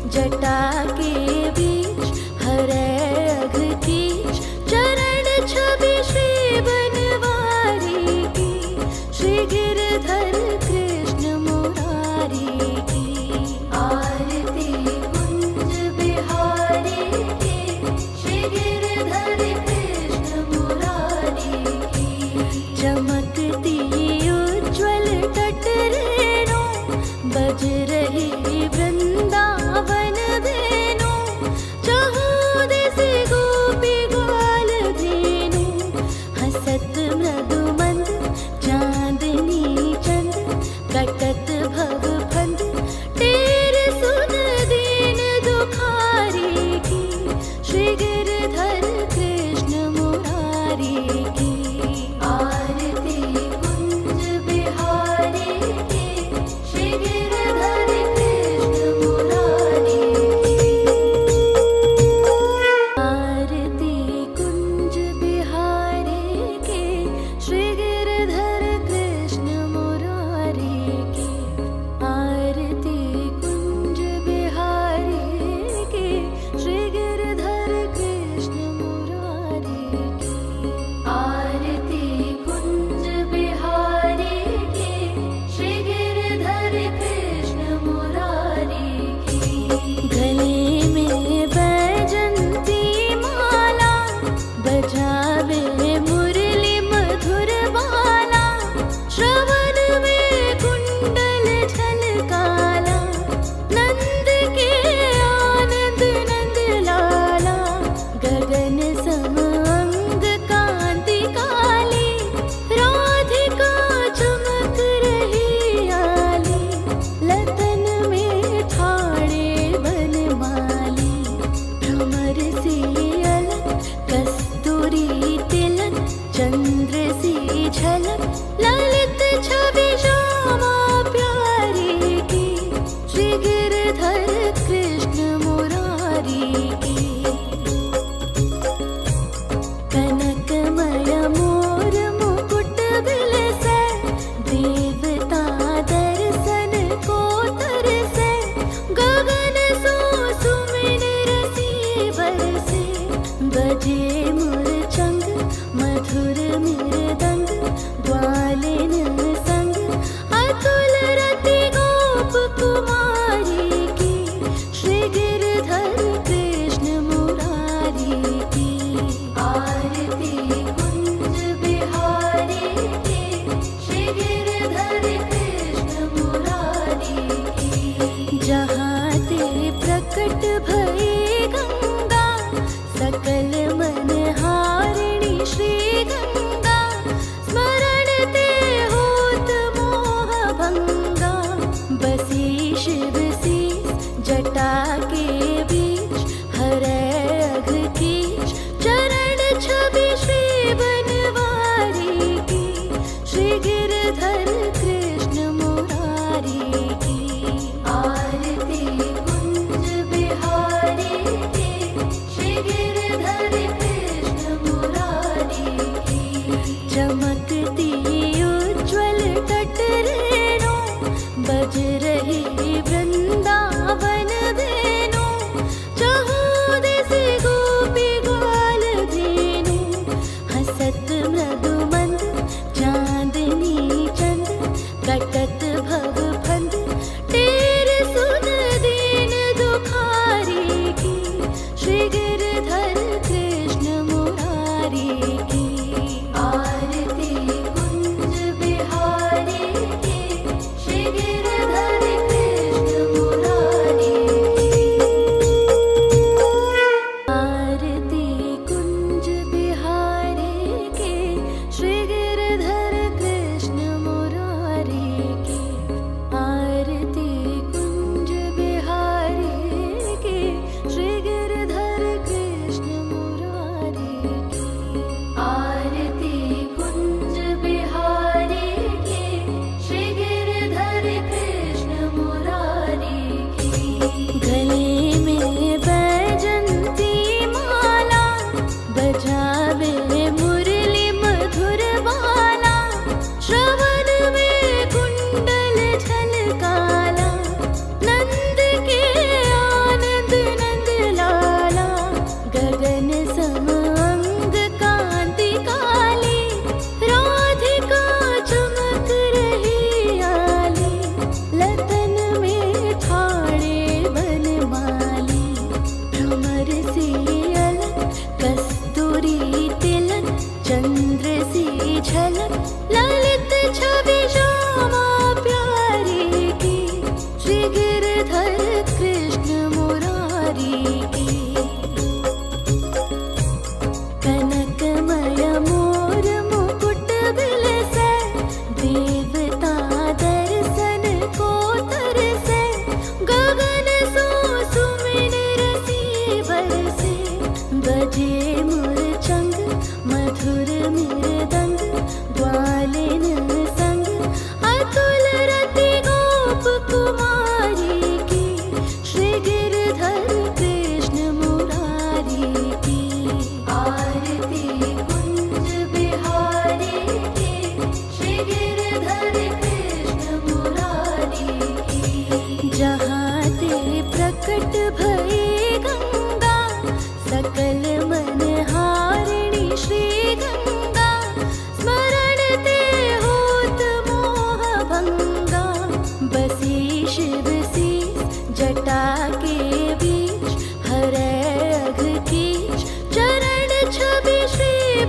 जटा के बीच हरे अघ कीच चरण छवि श्री बनवारी की, श्री गिरधर कृष्ण मुरारी की। आरती कुंज बिहारी की, श्री गिरधर कृष्ण मुरारी की। चमकती उज्ज्वल तट रेणु बज रही वृंदावन धेनु, चहु दिस गोपी ग्वाल धेनु। हसत मृदु मंद चांदनी चंद, कटत भव फंद टेर सुन दीन दुखारी की, श्री गिरधर कृष्ण मुरारी की। आरती कुंज बिहारी की, श्री गिरधर कृष्ण मुरारी की। आरती कुंज बिहारी की, श्री गिरधर कृष्ण मुरारी की। आरती कुंज बिहारी की, श्री गिरधर कृष्ण मुरारी की। आरती कुंज बिहारी की, श्री गिरधर कृष्ण मुरारी की। गले में बैजंती माला, बजावे मुरली मधुर बाला। श्रवण में कुंडल झलकाला, नंद के आनंद नंद लाला। गगन सम अंग कांति काली, राधिका चमक रही आली। लतन में ठाड़े बनमाली, भ्रमर सी अलक कस्तूरी तिलक। चंद्र सी झलक ललित छवि श्यामा प्यारी की, श्री गिरधर कृष्ण मुरारी की। कनकमय मोर मुकुट बिलसे, देवता दर्शन को तरसे। गगन सो सुमिन रसी बरसे, बजे मुरचंग मधुर मृदंग। ग्वालिन संग अतुल रति गोप कुमारी की, श्री गिरधर कृष्ण मुरारी की। आरती कुंज बिहारी की, श्री गिरधर कृष्ण मुरारी की। जहाँ ते प्रकट भई गंगा, सकल मन हारिणी श्री गंगा। स्मरण ते होत मोह भंगा, बसी शिव शीस जटा के बीच हरे अघ कीच चरण छवि श्री बनवारी की, श्री गिरधर कृष्ण मुरारी की। आरती कुंज बिहारी की, श्री गिरधर कृष्ण मुरारी की। चमकती उज्ज्वल तट रेणु बज रही वृंदावन धेनु, प्रकट भई गंगा, सकल मन हारिणी श्री गंगा, स्मरण ते होत मोह भंगा। बसी शिव शीस जटा के बीच, हरै अघ कीच, चरण छवि श्री